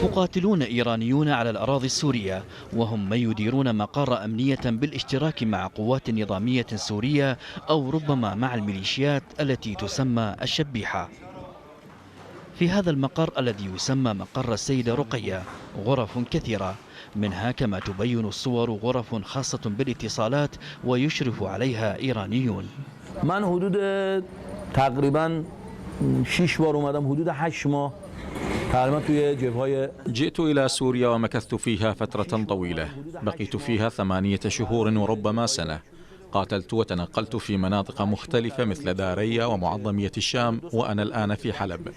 مقاتلون إيرانيون على الأراضي السورية، وهم من يديرون مقر أمنية بالاشتراك مع قوات نظامية سورية أو ربما مع الميليشيات التي تسمى الشبيحة. في هذا المقر الذي يسمى مقر السيدة رقية غرف كثيرة، منها كما تبين الصور غرف خاصة بالاتصالات ويشرف عليها إيرانيون. من حدود تقريبا 6 بار اومدم، حدود 8 ماه تقريبا توی جبهه. جئت إلى سوريا ومكثت فيها فترة طويلة، بقيت فيها 8 شهور وربما سنة. قاتلت وتنقلت في مناطق مختلفة مثل داريا ومعظمية الشام، وأنا الآن في حلب.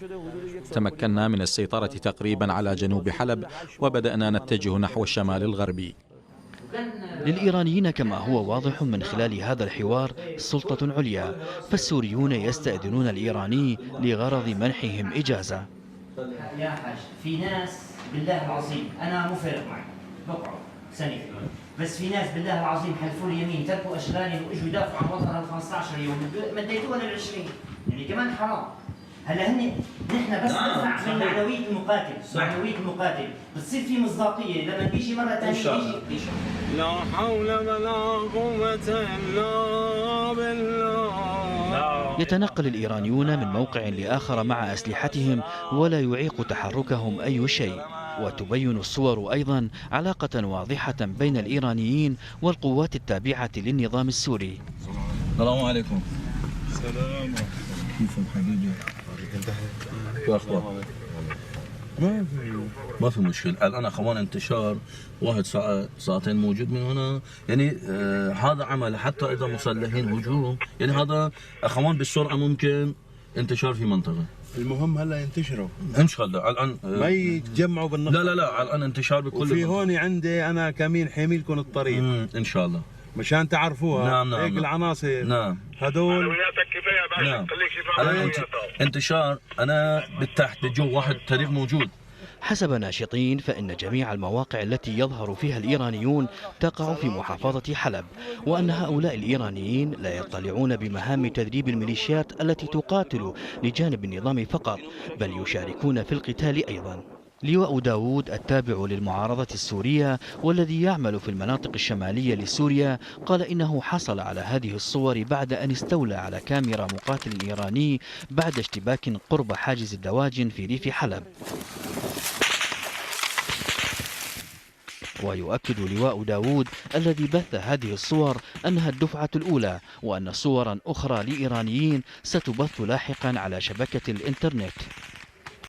تمكنا من السيطرة تقريبا على جنوب حلب، وبدأنا نتجه نحو الشمال الغربي. للإيرانيين كما هو واضح من خلال هذا الحوار سلطة عليا، فالسوريون يستأذنون الإيراني لغرض منحهم إجازة. يا حاج، في ناس بالله العظيم أنا مو فارق معي بقعد سنة، بس في ناس بالله العظيم حلفوا لي يمين تركوا أشغالهم وإجوا يدافعوا عن وطنهم 15 يوم، مديتوها لل20، يعني كمان حرام. هلا نحن بس ندفع من معنوية المقاتل، معنوية المقاتل بتصير في مصداقية لما بيجي مرة ثانية بيجي. لا حول ولا قوة إلا بالله. يتنقل الإيرانيون من موقع لآخر مع أسلحتهم ولا يعيق تحركهم أي شيء. وتبين الصور أيضا علاقة واضحة بين الإيرانيين والقوات التابعة للنظام السوري. السلام عليكم. السلام. كيفك حبيبي؟ شو أخبار؟ ما في مشكلة. الآن أخوان انتشار 1 ساعة ساعتين موجود من هنا، يعني هذا عمل حتى إذا مسلحين هجوم، يعني هذا أخوان بالسرعة ممكن انتشار في منطقة. المهم هلا ينتشروا ان شاء الله الان ما يتجمعوا بالنقطة. لا الان انتشار بكل وفي هون عندي انا كمين حامي لكم الطريق ان شاء الله مشان تعرفوها. نعم هيك العناصر هدول كفايه الان انتشار. انا بالتحت بالجو واحد تاريخ موجود. حسب ناشطين فإن جميع المواقع التي يظهر فيها الإيرانيون تقع في محافظة حلب، وأن هؤلاء الإيرانيين لا يطلعون بمهام تدريب الميليشيات التي تقاتل لجانب النظام فقط، بل يشاركون في القتال أيضا. لواء داوود التابع للمعارضة السورية والذي يعمل في المناطق الشمالية لسوريا قال إنه حصل على هذه الصور بعد أن استولى على كاميرا مقاتل إيراني بعد اشتباك قرب حاجز الدواجن في ريف حلب. ويؤكد لواء داوود الذي بث هذه الصور أنها الدفعة الأولى، وأن صورا أخرى لإيرانيين ستبث لاحقا على شبكة الإنترنت.